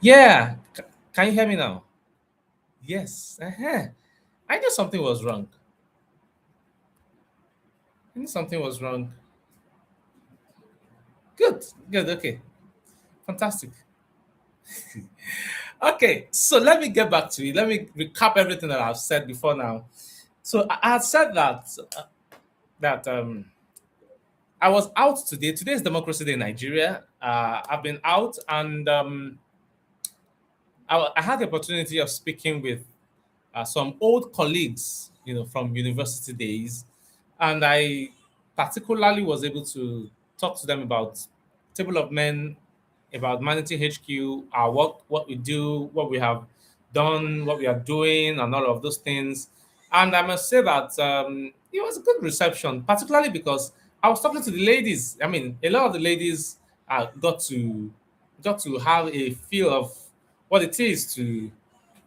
Yeah. Can you hear me now? Yes. I knew something was wrong. I knew something was wrong. Good. Good. Okay. Fantastic. Okay. So let me get back to it. Let me recap everything that I've said before now. So I had said that I was out today. Today is Democracy Day in Nigeria. I've been out and I had the opportunity of speaking with some old colleagues, from university days, and I particularly was able to talk to them about Table of Men, about ManityHQ, our work, what we do, what we have done, what we are doing, and all of those things. And I must say that it was a good reception, particularly because I was talking to the ladies. I mean, a lot of the ladies got to have a feel of what it is to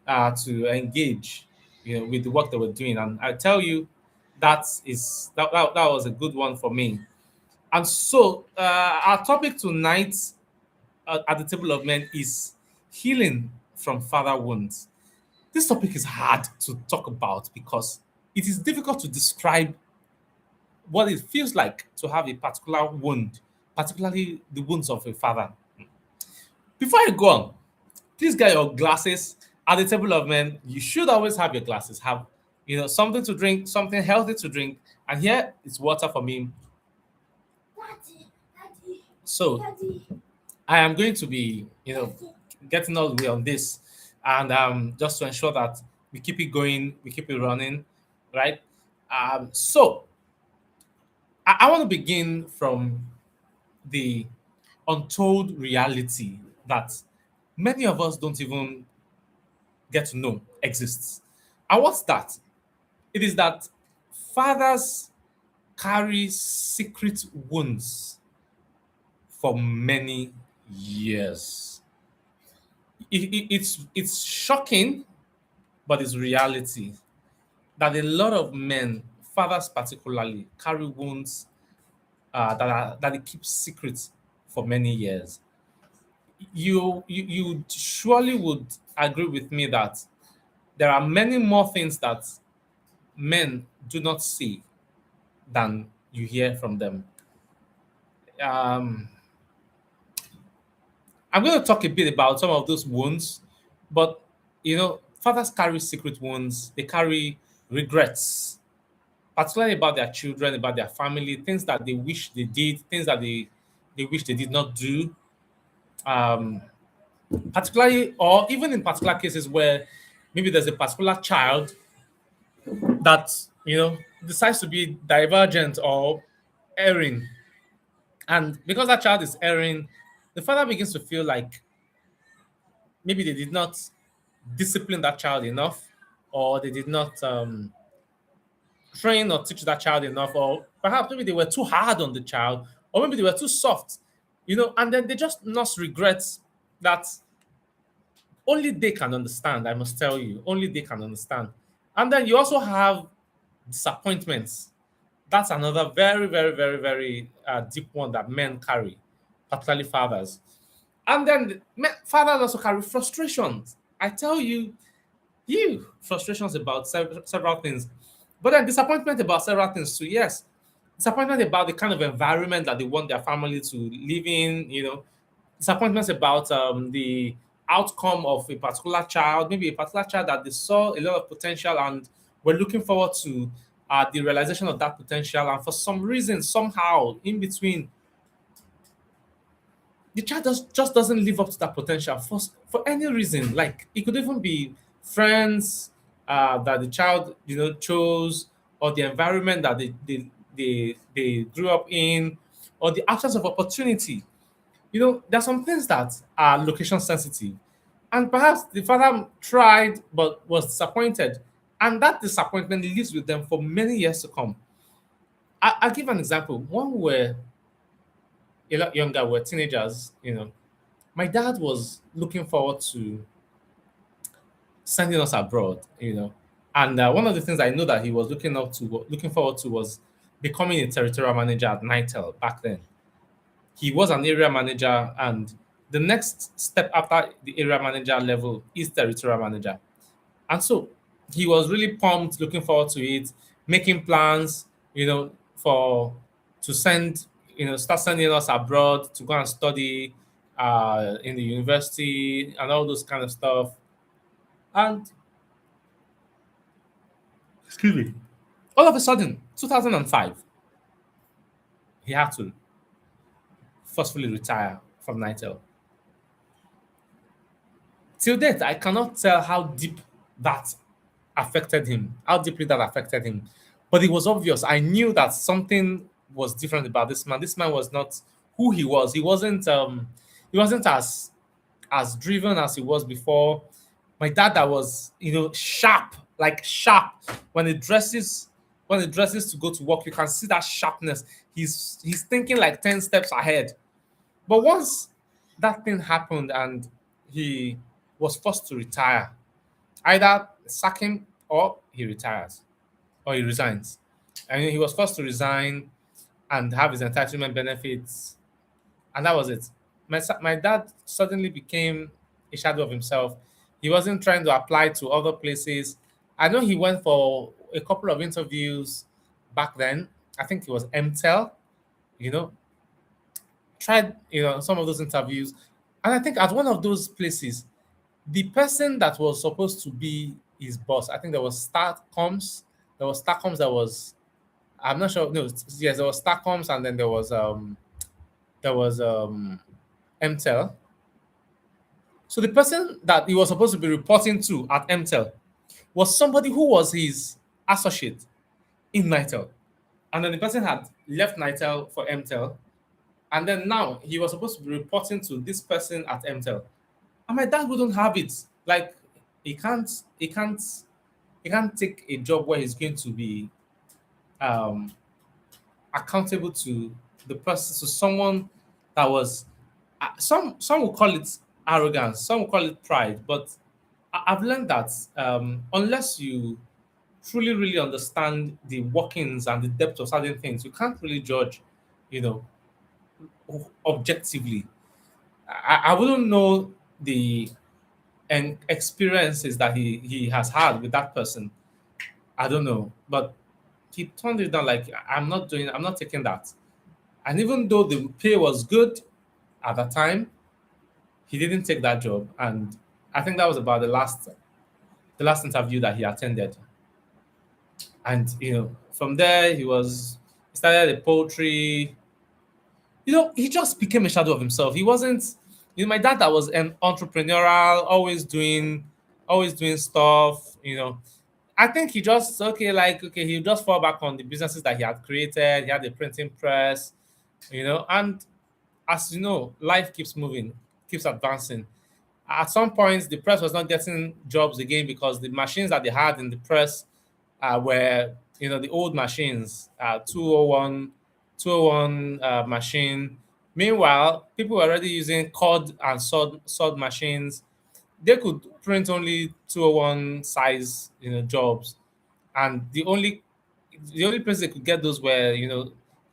engage, with the work that we're doing. And I tell you, that was a good one for me. And so, our topic tonight at the Table of Men is healing from father wounds. This topic is hard to talk about because it is difficult to describe what it feels like to have a particular wound, particularly the wounds of a father. Before I go on, please get your glasses at the Table of Men. You should always have your glasses. Have something to drink, something healthy to drink, and here is water for me. So I am going to be, getting all the way on this, and just to ensure that we keep it going, we keep it running, right? So I want to begin from the untold reality that many of us don't even get to know exists. And what's that? It is that fathers carry secret wounds for many years. It's shocking, but it's reality that a lot of men, fathers particularly, carry wounds that they keep secret for many years. You surely would agree with me that there are many more things that men do not see than you hear from them. Um, I'm going to talk a bit about some of those wounds, but fathers carry secret wounds. They carry regrets, particularly about their children, about their family, things that they wish they did, things that they wish they did not do. Um, Particularly, or even in particular cases where maybe there's a particular child that decides to be divergent or erring, and because that child is erring, the father begins to feel like maybe they did not discipline that child enough, or they did not train or teach that child enough, or perhaps maybe they were too hard on the child, or maybe they were too soft, and then they just must regret that only they can understand. I must tell you, only they can understand. And then you also have disappointments. That's another very, very, very, very deep one that men carry, particularly fathers. And then fathers also carry frustrations. I tell you, frustrations about several things, but then disappointment about several things too. Yes, disappointment about the kind of environment that they want their family to live in. Disappointments about the outcome of a particular child, maybe a particular child that they saw a lot of potential and were looking forward to the realization of that potential, and for some reason, somehow in between, the child just doesn't live up to that potential for any reason. Like it could even be friends that the child chose, or the environment that they grew up in, or the absence of opportunity. There's some things that are location sensitive, and perhaps the father tried but was disappointed, and that disappointment lives with them for many years to come. I'll give an example. When we were a lot younger, we were teenagers. My dad was looking forward to sending us abroad. And one of the things I know that he was looking forward to was becoming a territorial manager at Nitel back then. He was an area manager, and The next step after the area manager level is territorial manager. And so he was really pumped, looking forward to it, making plans, for to send, start sending us abroad to go and study in the university and all those kind of stuff. And excuse me, all of a sudden, 2005, he had to forcefully retire from Nitel. Till date, I cannot tell how deep that affected him, how deeply that affected him. But it was obvious. I knew that something was different about this man. This man was not who he was. He wasn't as driven as he was before. My dad that was, sharp, like sharp. When he dresses to go to work, you can see that sharpness. He's thinking like 10 steps ahead. But once that thing happened and he was forced to retire, either sack him or he retires or he resigns. And he was forced to resign and have his entitlement benefits, and that was it. My dad suddenly became a shadow of himself. He wasn't trying to apply to other places. I know he went for a couple of interviews back then. I think it was MTEL, you know, tried, some of those interviews. And I think at one of those places, the person that was supposed to be his boss, I think there was Starcoms that was, I'm not sure. No, yes, there was Starcoms, and then there was MTEL. So the person that he was supposed to be reporting to at MTEL was somebody who was his associate in Nitel. And then the person had left Nitel for MTEL. And then now he was supposed to be reporting to this person at MTEL. And my dad wouldn't have it. Like he can't he can't he can't take a job where he's going to be um accountable to the person, to someone that was, some will call it arrogance, some will call it pride, but I've learned that unless you truly really understand the workings and the depth of certain things, you can't really judge, you know objectively. I wouldn't know the experiences that he has had with that person. I don't know, but he turned it down. Like, I'm not taking that. And even though the pay was good at the time, he didn't take that job. And I think that was about the last interview that he attended. And from there he started the poultry. He just became a shadow of himself. He wasn't, my dad that was an entrepreneurial, always doing stuff. I think he just, okay, he just fall back on the businesses that he had created. He had a printing press, and as you know, life keeps moving, keeps advancing. At some points, the press was not getting jobs again because the machines that they had in the press were, the old machines, 201 machine. Meanwhile, people were already using cord and sword machines. They could print only 201 size, jobs, and the only place they could get those were,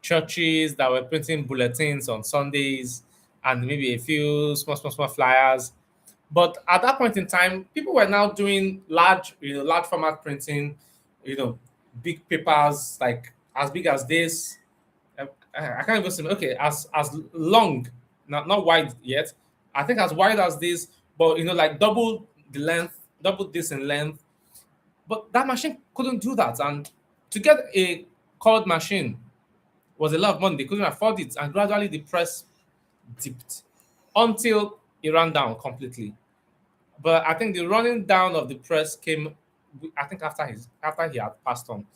churches that were printing bulletins on Sundays and maybe a few small flyers. But at that point in time, people were now doing large format printing, you know, big papers like as big as this. I can't even say, okay, as long, not wide yet. I think as wide as this, but like double the length, double this in length. But that machine couldn't do that, and to get a colored machine was a lot of money. They couldn't afford it, and gradually the price dipped until it ran down completely. But I think the running down of the press came, I think, after he had passed on.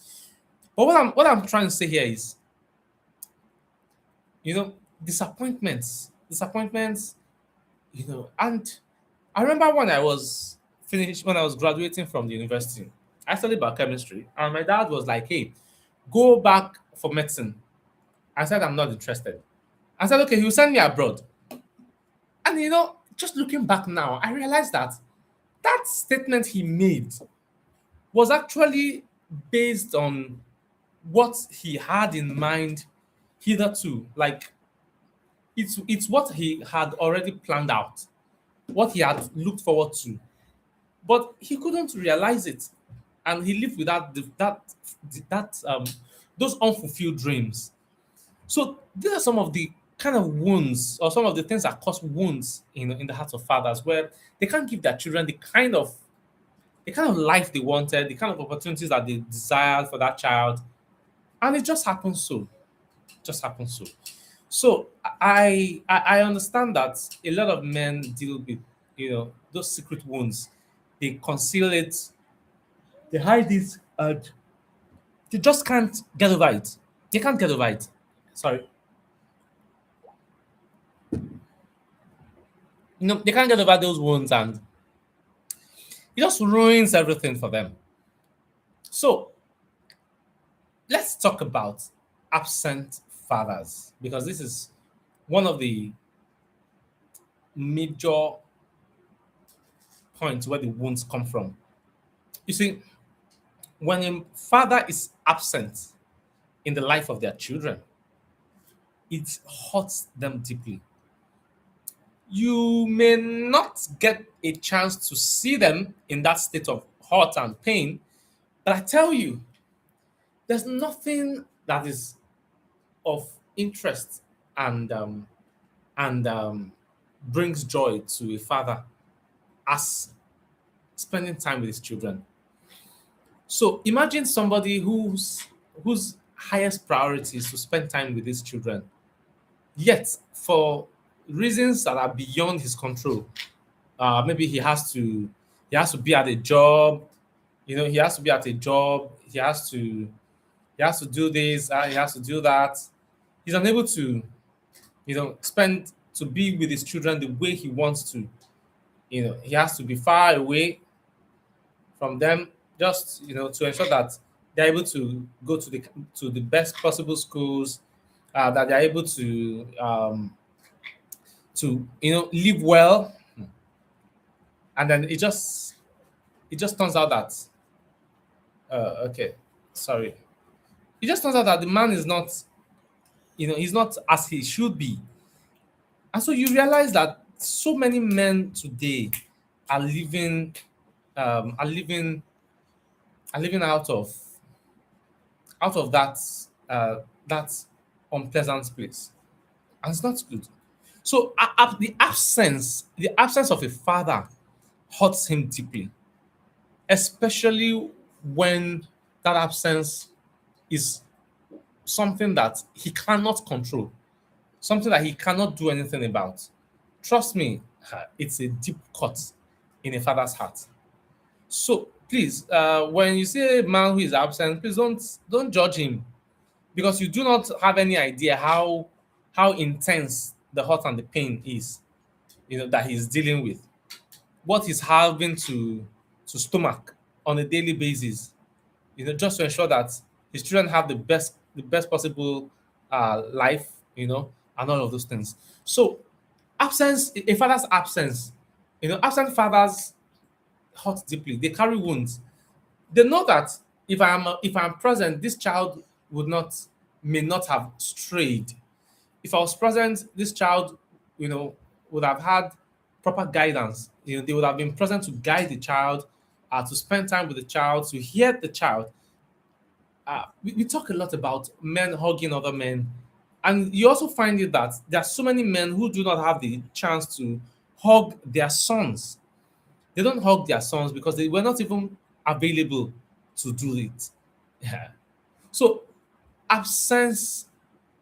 But what I'm trying to say here is, disappointments, and I remember when I was graduating from the university, I studied biochemistry, and my dad was like, "Hey, go back for medicine." I said, "I'm not interested." I said, "Okay, he'll send me abroad." And just looking back now, I realized that that statement he made was actually based on what he had in mind hitherto. Like, It's what he had already planned out, what he had looked forward to, but he couldn't realize it, and he lived without that those unfulfilled dreams. So these are some of the kind of wounds, or some of the things that cause wounds in the hearts of fathers, where they can't give their children the kind of life they wanted, the kind of opportunities that they desired for that child, and it just happens so. Just happens so. So I understand that a lot of men deal with those secret wounds. They conceal it, they hide it, and they just can't get over it. They can't get over it. Sorry, they can't get over those wounds, and it just ruins everything for them. So let's talk about absent fathers, because this is one of the major points where the wounds come from. You see, when a father is absent in the life of their children, it hurts them deeply. You may not get a chance to see them in that state of hurt and pain, but I tell you, there's nothing that is of interest and brings joy to a father as spending time with his children. So imagine somebody whose highest priority is to spend time with his children. Yet, for reasons that are beyond his control, maybe he has to be at a job. He has to be at a job. He has to do this. He has to do that. He's unable to spend to be with his children the way he wants to. He has to be far away from them, just to ensure that they're able to go to the best possible schools, that they're able to live well. And then it just turns out that okay, sorry, it just turns out that the man is not, he's not as he should be. And so you realize that so many men today are living um are living are living out of that unpleasant place, and it's not good. So the absence of a father hurts him deeply, especially when that absence is something that he cannot control, something that he cannot do anything about. Trust me, it's a deep cut in a father's heart. So please, when you see a man who is absent, please don't judge him, because you do not have any idea how intense the hurt and the pain is, that he's dealing with, what he's having to stomach on a daily basis, just to ensure that his children have the best possible life, and all of those things. So absence, a father's absence, absent fathers hurt deeply. They carry wounds. They know that if I'm present, this child may not have strayed. If I was present, this child, would have had proper guidance. They would have been present to guide the child, to spend time with the child, to hear the child. We talk a lot about men hugging other men, and you also find it that there are so many men who do not have the chance to hug their sons. They don't hug their sons because they were not even available to do it. Yeah. So absence,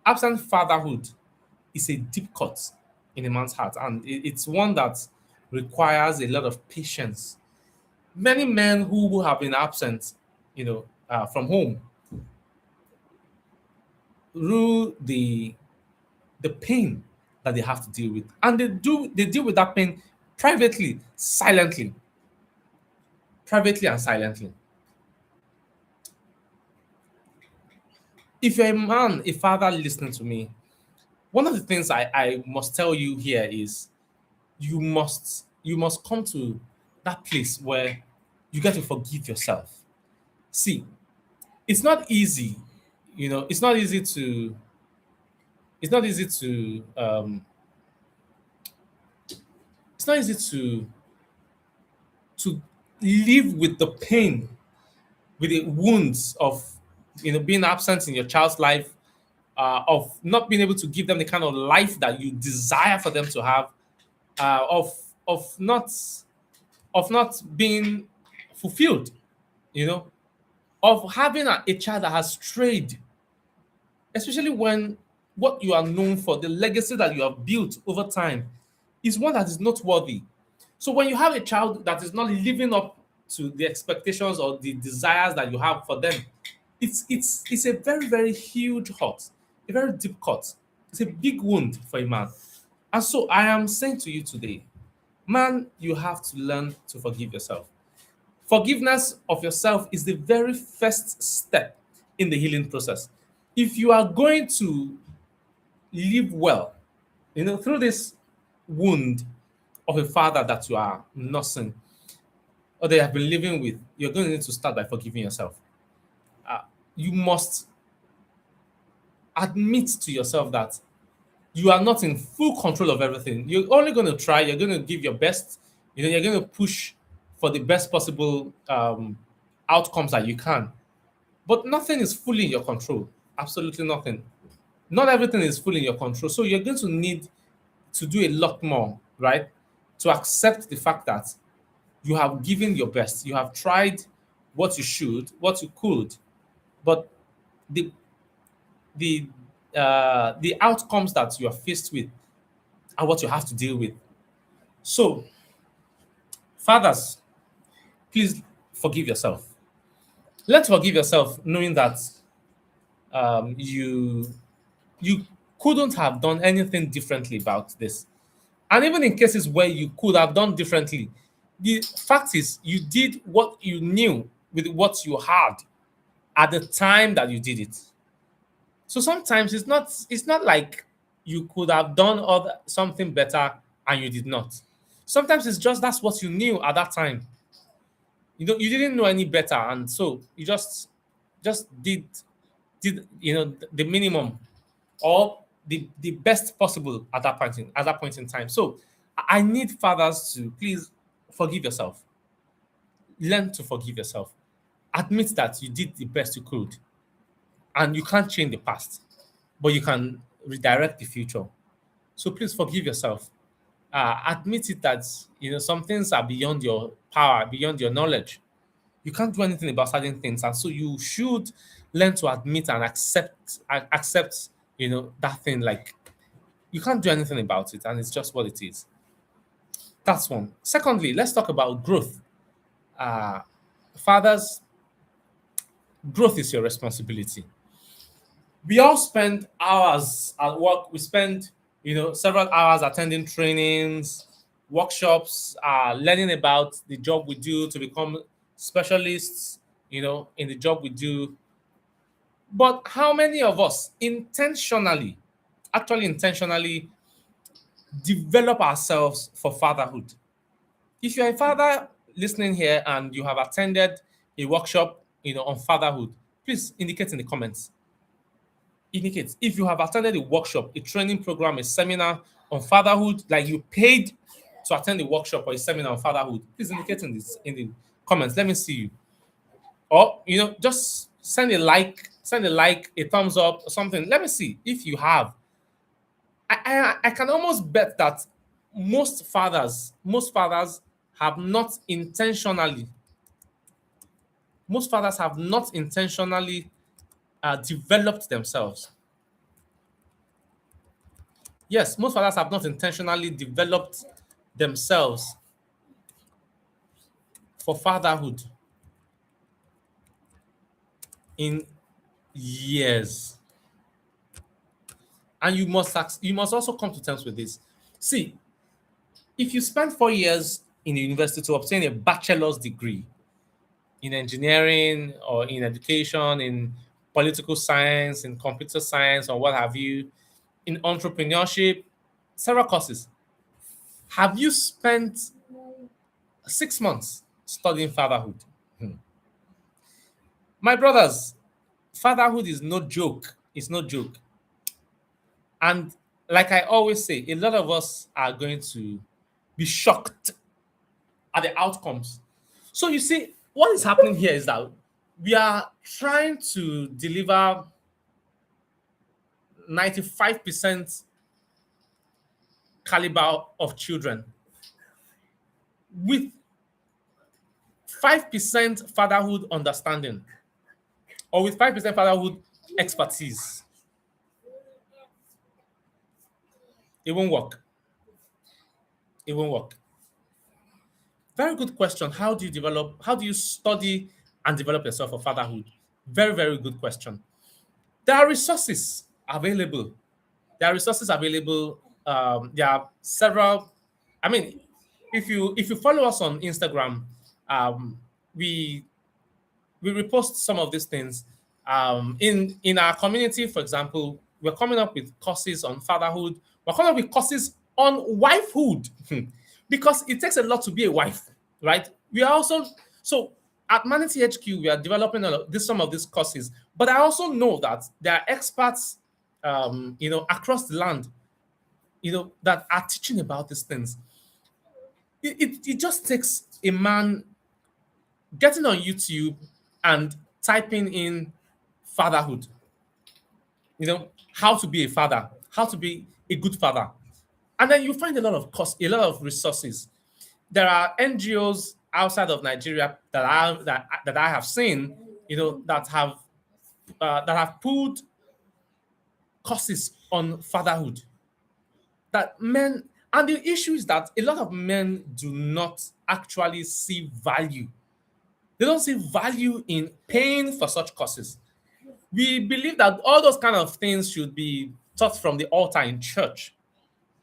absent fatherhood is a deep cut in a man's heart, and it's one that requires a lot of patience. Many men who have been absent, from home, rue the pain that they have to deal with, and they deal with that pain privately, silently, privately and silently. If you're a man, a father listening to me, one of the things I must tell you here is you must come to that place where you get to forgive yourself. See, it's not easy, it's not easy it's not easy to it's not easy to live with the pain, with the wounds of being absent in your child's life, of not being able to give them the kind of life that you desire for them to have, of of not of not being fulfilled, you know, of having a child that has strayed, especially when what you are known for, the legacy that you have built over time, is one that is not worthy. So when you have a child that is not living up to the expectations or the desires that you have for them, it's a very, very huge hurt, a very deep cut. It's a big wound for a man. And so I am saying to you today, man, you have to learn to forgive yourself. Forgiveness of yourself is the very first step in the healing process. If you are going to live well, through this wound of a father that you are nursing or they have been living with, you're going to need to start by forgiving yourself. Uh, you must admit to yourself that you are not in full control of everything. You're only going to try, you're going to give your best, you're going to push for the best possible outcomes that you can. But nothing is fully in your control. Absolutely nothing. Not everything is fully in your control. So you're going to need to do a lot more, right? To accept the fact that you have given your best. You have tried what you should, what you could, but the the the outcomes that you are faced with are what you have to deal with. So, fathers, please forgive yourself. Let's forgive yourself, knowing that you couldn't have done anything differently about this. And even in cases where you could have done differently, the fact is you did what you knew with what you had at the time that you did it. So sometimes it's not like you could have done something better and you did not. Sometimes it's just that's what you knew at that time. You didn't know any better, and so you just did the minimum or the best possible at that point in time. So I need fathers to please forgive yourself. Learn to forgive yourself. Admit that you did the best you could, and you can't change the past, but you can redirect the future. So please forgive yourself. Admit it that some things are beyond your power, beyond your knowledge. You can't do anything about certain things, and so you should learn to admit and accept that thing. Like, you can't do anything about it, and it's just what it is. That's one. Secondly, let's talk about growth. Uh, Fathers, growth is your responsibility. We all spend hours at work. We spend several hours attending trainings, workshops, learning about the job we do to become specialists in the job we do. But how many of us intentionally develop ourselves for fatherhood? If you're a father listening here and you have attended a workshop on fatherhood, please indicate in the comments. Indicate if you have attended a workshop, a training program, a seminar on fatherhood, like you paid to attend a workshop or a seminar on fatherhood. Please indicate in the comments. Let me see you. Or just send a like, a thumbs up, or something. Let me see if you have. I can almost bet that most fathers have not intentionally developed themselves. Yes, most fathers have not intentionally developed themselves for fatherhood in years. And you must also come to terms with this. See, if you spend 4 years in the university to obtain a bachelor's degree in engineering or in education, in political science, in computer science, or what have you, in entrepreneurship, several courses, have you spent 6 months studying fatherhood? Hmm. My brothers, fatherhood is no joke. It's no joke. And like I always say, a lot of us are going to be shocked at the outcomes. So you see, what is happening here is that we are trying to deliver 95% caliber of children with 5% fatherhood understanding or with 5% fatherhood expertise. It won't work. It won't work. Very good question. How do you study and develop yourself for fatherhood? Very, very good question. There are resources available. There are resources available. There are several. I mean, if you follow us on Instagram, um, we we repost some of these things. In our community, for example, we're coming up with courses on fatherhood. We're coming up with courses on wifehood because it takes a lot to be a wife, right? We are also so at ManityHQ, we are developing some of these courses, but I also know that there are experts, across the land, that are teaching about these things. It just takes a man getting on YouTube and typing in fatherhood, how to be a father, how to be a good father. And then you find a lot of cost, a lot of resources. There are NGOs outside of Nigeria that I have seen, that have pulled courses on fatherhood. That men, and the issue is that a lot of men do not actually see value. They don't see value in paying for such courses. We believe that all those kind of things should be taught from the altar in church,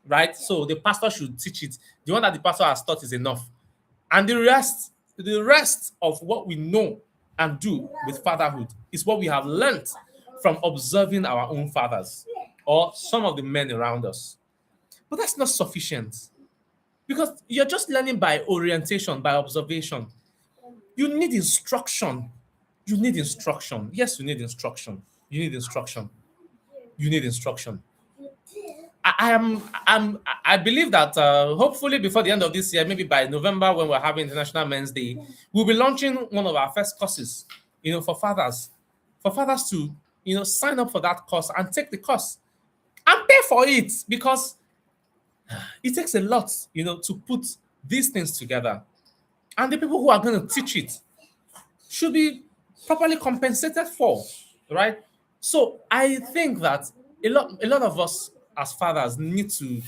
right? So the pastor should teach it. The one that the pastor has taught is enough. And the rest of what we know and do with fatherhood is what we have learned from observing our own fathers or some of the men around us. But that's not sufficient because you're just learning by orientation, by observation. You need instruction. You need instruction. Yes, you need instruction. You need instruction. You need instruction. I believe that hopefully before the end of this year, maybe by November when we're having International Men's Day, we'll be launching one of our first courses, for fathers to sign up for that course and take the course and pay for it because it takes a lot, to put these things together. And the people who are going to teach it should be properly compensated for, right? So I think that a lot of us as fathers need to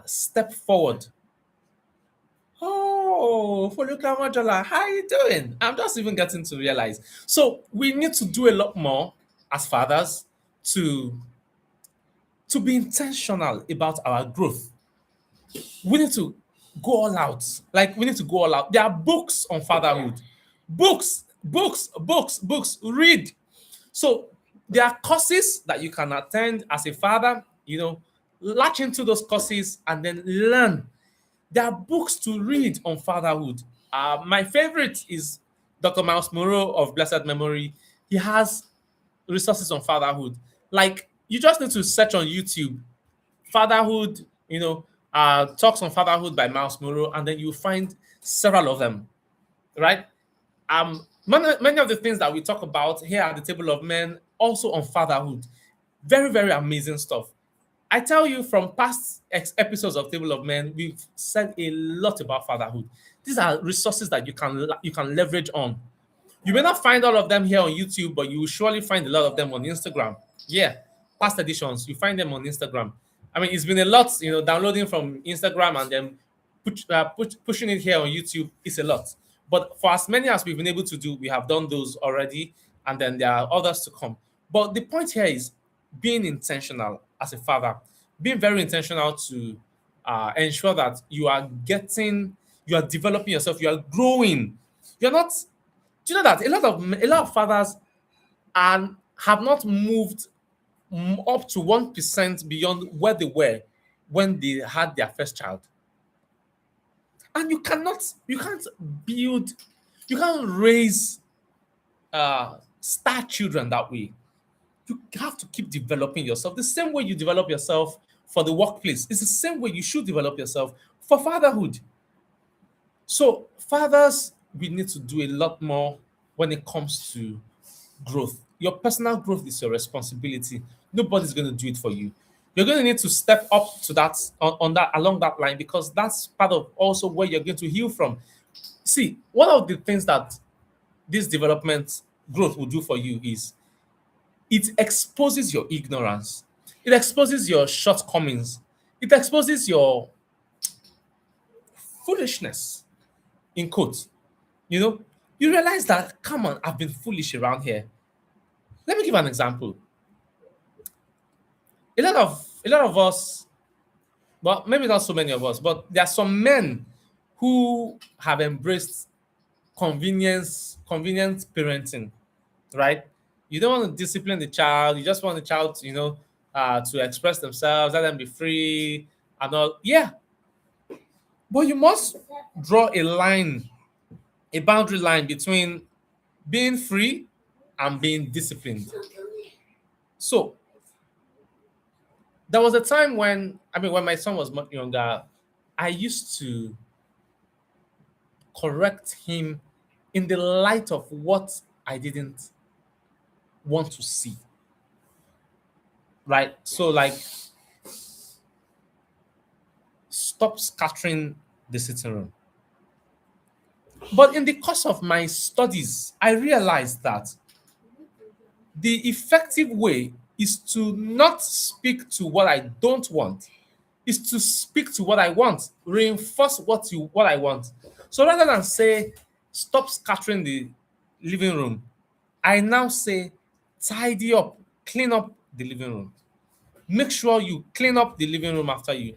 step forward. Oh, Foluka Majola, how you doing? I'm just even getting to realize. So we need to do a lot more as fathers to be intentional about our growth. We need to go all out. Like we need to go all out. There are books on fatherhood. Books, books, books, books. Read. So there are courses that you can attend as a father, latch into those courses and then learn. There are books to read on fatherhood. My favorite is Dr. Miles Moreau of blessed memory. He has resources on fatherhood. Like you just need to search on YouTube fatherhood, talks on fatherhood by Miles Moreau, and then you find several of them, right? Many of the things that we talk about here at the table of men also on fatherhood. Very, very amazing stuff. I tell you from past episodes of Table of Men, we've said a lot about fatherhood. These are resources that you can leverage on. You may not find all of them here on YouTube, but you will surely find a lot of them on Instagram. Yeah, past editions, you find them on Instagram. I mean, it's been a lot, downloading from Instagram and then pushing it here on YouTube is a lot. But for as many as we've been able to do, we have done those already, and then there are others to come. But the point here is being intentional as a father, being very intentional to ensure that you are developing yourself, you are growing. You're not. Do you know that a lot of fathers have not moved up to 1% beyond where they were when they had their first child? And build, you can't raise star children that way. You have to keep developing yourself. The same way you develop yourself for the workplace, it's the same way you should develop yourself for fatherhood. So, fathers, we need to do a lot more when it comes to growth. Your personal growth is your responsibility. Nobody's going to do it for you. You're going to need to step up to that on that along that line, because that's part of also where you're going to heal from. See, one of the things that this development growth will do for you is it exposes your ignorance. It exposes your shortcomings. It exposes your foolishness, in quotes. You know, you realize that, come on, I've been foolish around here. Let me give an example. A lot of us, well, maybe not so many of us, but there are some men who have embraced convenient parenting, right? You don't want to discipline the child. You just want the child, to express themselves, let them be free and all. Yeah, but you must draw a line, a boundary line between being free and being disciplined. So there was a time when, when my son was much younger, I used to correct him in the light of what I didn't want to see. Right? So, like, stop scattering the sitting room. But in the course of my studies, I realized that the effective way is to not speak to what I don't want, is to speak to what I want, reinforce what I want. So rather than say stop scattering the living room, I now say tidy up, clean up the living room. Make sure you clean up the living room after you.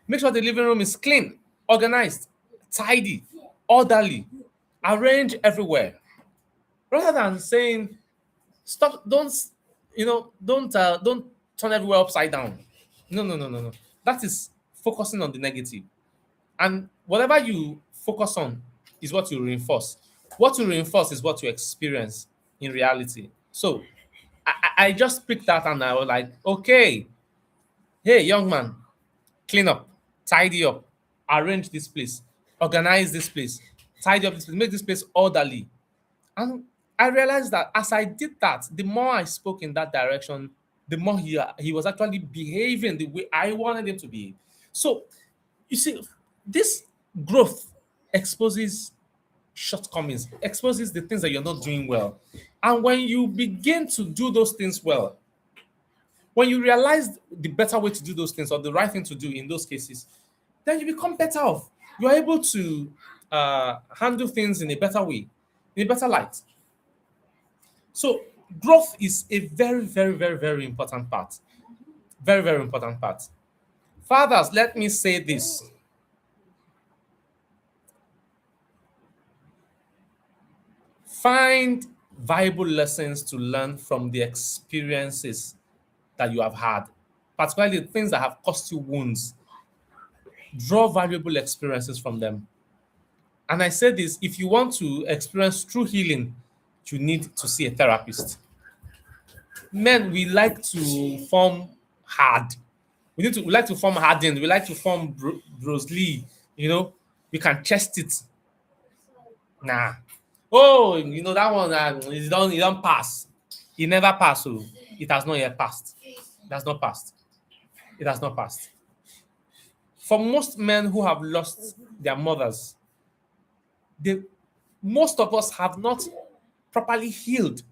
Make sure the living room is clean, organized, tidy, orderly, arranged everywhere. Rather than saying stop, don't turn everywhere upside down. No, no, no, no, no. That is focusing on the negative. And whatever you focus on is what you reinforce. What you reinforce is what you experience in reality. So I just picked that and I was like, okay, hey, young man, clean up, tidy up, arrange this place, organize this place, tidy up this place, make this place orderly. And I realized that as I did that, the more I spoke in that direction, the more he was actually behaving the way I wanted him to behave. So you see, this growth exposes shortcomings, exposes the things that you're not doing well. And when you begin to do those things well, when you realize the better way to do those things or the right thing to do in those cases, then you become better off. You're able to handle things in a better way, in a better light. So growth is a very, very, very, very important part. Very, very important part. Fathers, let me say this. Find valuable lessons to learn from the experiences that you have had, particularly the things that have caused you wounds. Draw valuable experiences from them. And I say this, if you want to experience true healing, you need to see a therapist. Men, we like to form hard. We like to form hardened. We like to form Bruce Lee. We can chest it. Nah. Oh, that one, he don't pass. He never passed. So it has not yet passed. It has not passed. It has not passed. For most men who have lost their mothers, they, most of us have not properly healed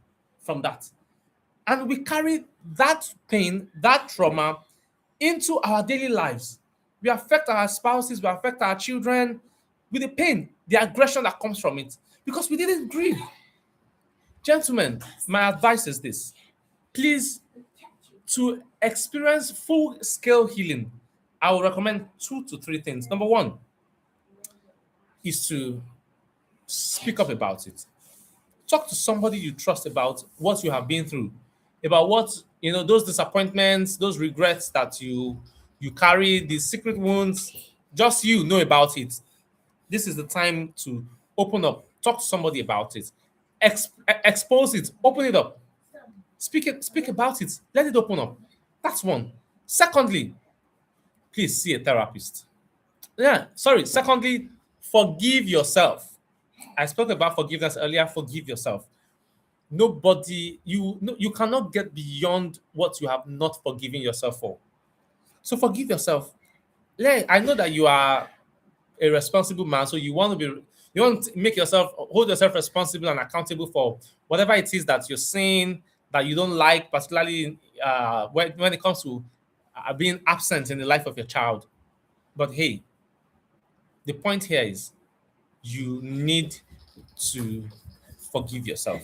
from that. And we carry that pain, that trauma into our daily lives. We affect our spouses, we affect our children with the pain, the aggression that comes from it, because we didn't grieve. Gentlemen, my advice is this. Please, to experience full scale healing, I will recommend 2 to 3 things. Number one is to speak up about it. Talk to somebody you trust about what you have been through, about what, those disappointments, those regrets that you carry, these secret wounds. Just you know about it. This is the time to open up, talk to somebody about it, expose it, open it up, Speak about it. Let it open up. That's one. Secondly, please see a therapist. Yeah, sorry. Secondly, forgive yourself. I spoke about forgiveness earlier. Forgive yourself. Nobody, you no, you cannot get beyond what you have not forgiven yourself for. So forgive yourself. Yeah, I know that you are a responsible man, so you want to make yourself hold yourself responsible and accountable for whatever it is that you're saying that you don't like, particularly when it comes to being absent in the life of your child. But hey, the point here is you need to forgive yourself.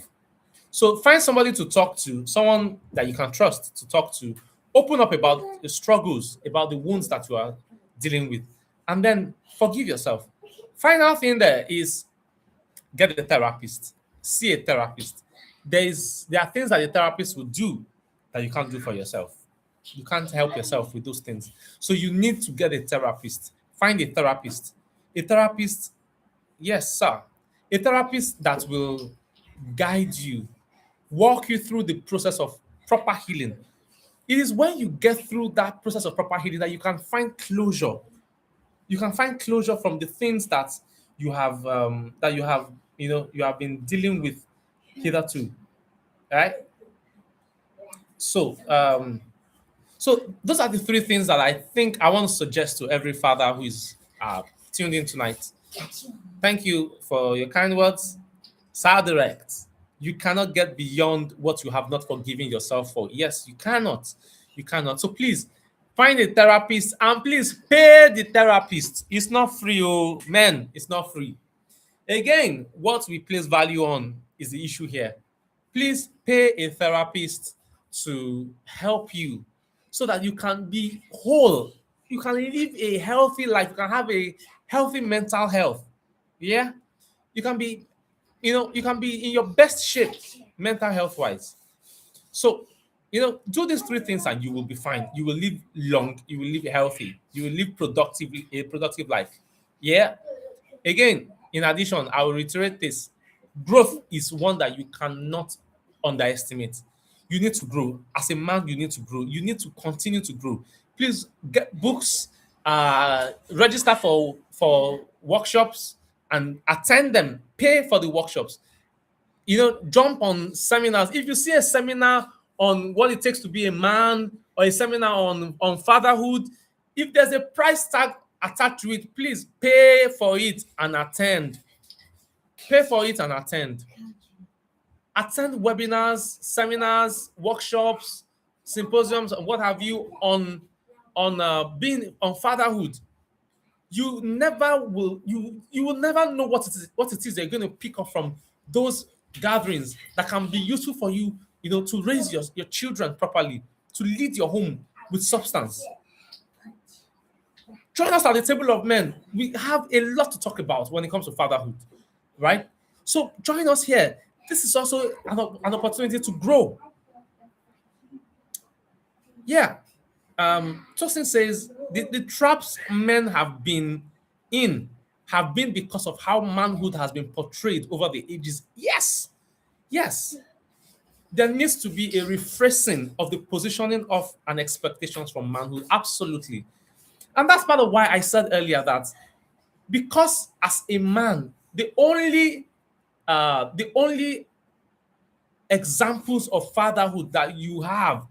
So find somebody to talk to, someone that you can trust to talk to. Open up about the struggles, about the wounds that you are dealing with, and then forgive yourself. Final thing there is get a therapist. See a therapist. There are things that a therapist will do that you can't do for yourself. You can't help yourself with those things. So you need to get a therapist. Find a therapist. A therapist, yes, sir. A therapist that will guide you, walk you through the process of proper healing. It is when you get through that process of proper healing that you can find closure. You can find closure from the things that you have been dealing with hitherto, right? So those are the three things that I think I want to suggest to every father who is tuned in tonight. Thank you for your kind words. Sir Direct, you cannot get beyond what you have not forgiven yourself for. Yes, you cannot. You cannot. So please find a therapist and please pay the therapist. It's not free, oh man. It's not free. Again, what we place value on is the issue here. Please pay a therapist to help you so that you can be whole. You can live a healthy life. You can have a healthy mental health. Yeah. You can be, you can be in your best shape mental health wise. So, do these three things and you will be fine. You will live long, you will live healthy, you will live productively, a productive life. Yeah. Again, in addition, I will reiterate this. Growth is one that you cannot underestimate. You need to grow. As a man, you need to grow. You need to continue to grow. Please get books, register for workshops and attend them. Pay for the workshops. Jump on seminars. If you see a seminar on what it takes to be a man or a seminar on fatherhood, if there's a price tag attached to it, please pay for it and attend. Pay for it and attend. Attend webinars, seminars, workshops, symposiums, and what have you on being on fatherhood. You will never know what it is you're going to pick up from those gatherings that can be useful for you, to raise your children properly, to lead your home with substance. Join us at the table of men. We have a lot to talk about when it comes to fatherhood, right? So join us here. This is also an opportunity to grow. Yeah. Tosin says the traps men have been in have been because of how manhood has been portrayed over the ages. Yes. Yes. There needs to be a rephrasing of the positioning of and expectations from manhood. Absolutely. And that's part of why I said earlier that because as a man, the only examples of fatherhood that you have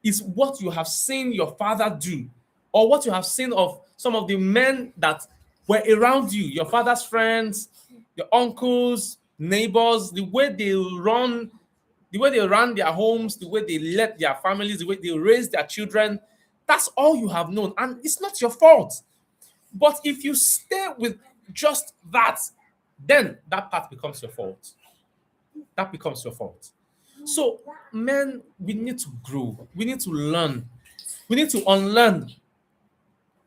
is what you have seen your father do, or what you have seen of some of the men that were around you, your father's friends, your uncles, neighbors, the way they ran their homes, the way they led their families, the way they raised their children. That's all you have known, and it's not your fault. But if you stay with just that, then that part becomes your fault. That becomes your fault. So, men, we need to grow. We need to learn. We need to unlearn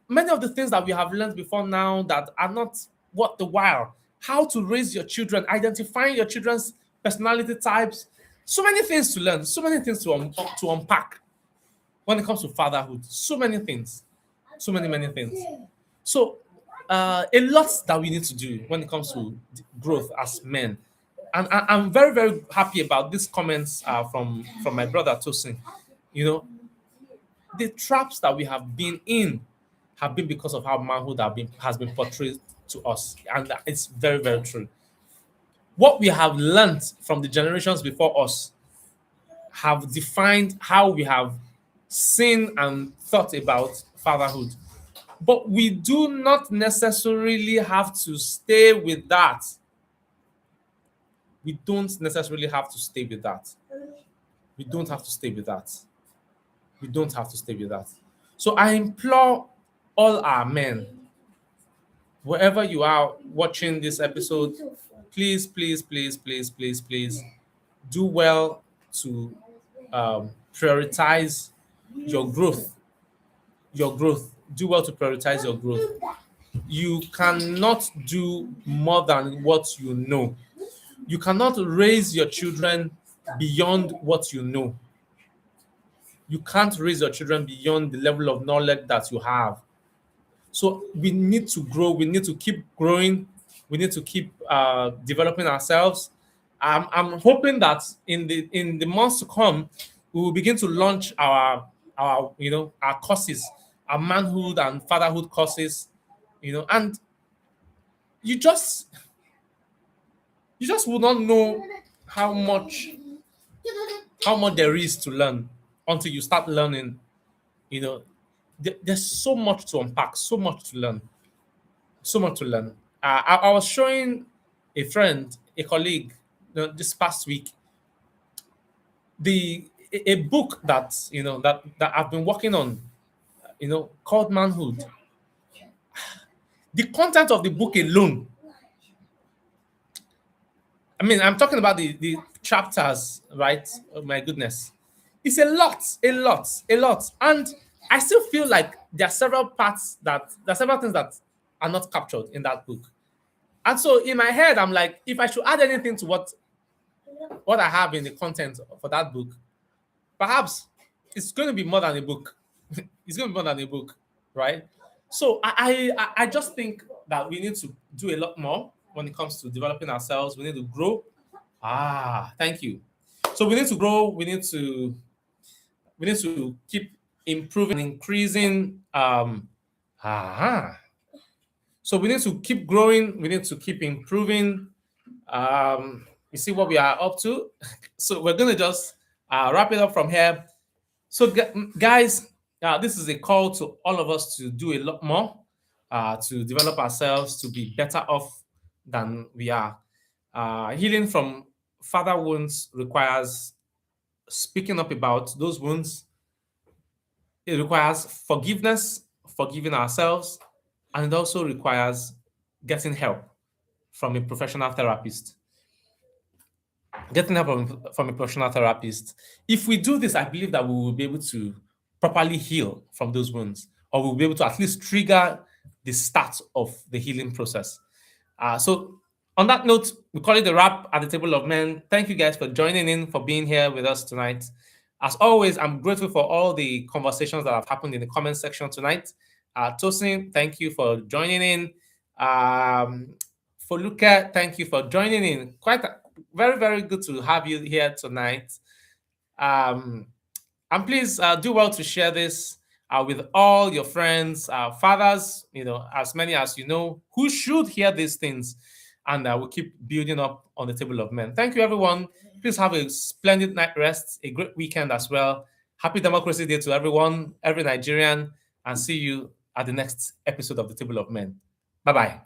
many of the things that we have learned before now that are not worth the while. How to raise your children, identifying your children's personality types. So many things to learn, so many things to unpack when it comes to fatherhood. So many things. So many things. So, a lot that we need to do when it comes to growth as men. And I'm very, very happy about these comments from my brother Tosin. You know, the traps that we have been in have been because of how manhood has been portrayed to us, and it's very, very true. What we have learned from the generations before us have defined how we have seen and thought about fatherhood. But we do not necessarily have to stay with that. We don't necessarily have to stay with that. We don't have to stay with that. We don't have to stay with that. So I implore all our men, wherever you are watching this episode, please, please, please, please, please, please do well to prioritize your growth. Your growth. Do well to prioritize your growth. You cannot do more than what you know. You cannot raise your children beyond what you know. You can't raise your children beyond the level of knowledge that you have. So we need to grow. We need to keep growing. We need to keep developing ourselves. I'm hoping that in the months to come, we will begin to launch our courses, our manhood and fatherhood courses, and you just will not know how much there is to learn until you start learning. There's so much to unpack, so much to learn, so much to learn. I was showing a friend, a colleague, this past week, a book that I've been working on, called Manhood. The content of the book alone, I mean, I'm talking about the chapters, right? Oh my goodness. It's a lot, a lot, a lot. And I still feel like there are several things that are not captured in that book. And so in my head, I'm like, if I should add anything to what I have in the content for that book, perhaps it's going to be more than a book. It's going to be more than a book, right? So I just think that we need to do a lot more when it comes to developing ourselves. We need to grow. Thank you. So we need to grow. We need to keep improving, increasing. So we need to keep growing. We need to keep improving. You see what we are up to. So we're gonna just wrap it up from here. So guys, this is a call to all of us to do a lot more, to develop ourselves, to be better off than we are. Healing from father wounds requires speaking up about those wounds. It requires forgiveness, forgiving ourselves, and it also requires getting help from a professional therapist. Getting help from a professional therapist. If we do this, I believe that we will be able to properly heal from those wounds, or we'll be able to at least trigger the start of the healing process. So on that note, we call it a wrap at the Table of Men. Thank you guys for joining in, for being here with us tonight. As always, I'm grateful for all the conversations that have happened in the comment section tonight. Tosin, thank you for joining in. Foluke, thank you for joining in. Very, very good to have you here tonight. And please do well to share this with all your friends, fathers, as many as you know, who should hear these things. And we'll keep building up on the Table of Men. Thank you, everyone. Please have a splendid night rest, a great weekend as well. Happy Democracy Day to everyone, every Nigerian, and see you at the next episode of the Table of Men. Bye-bye.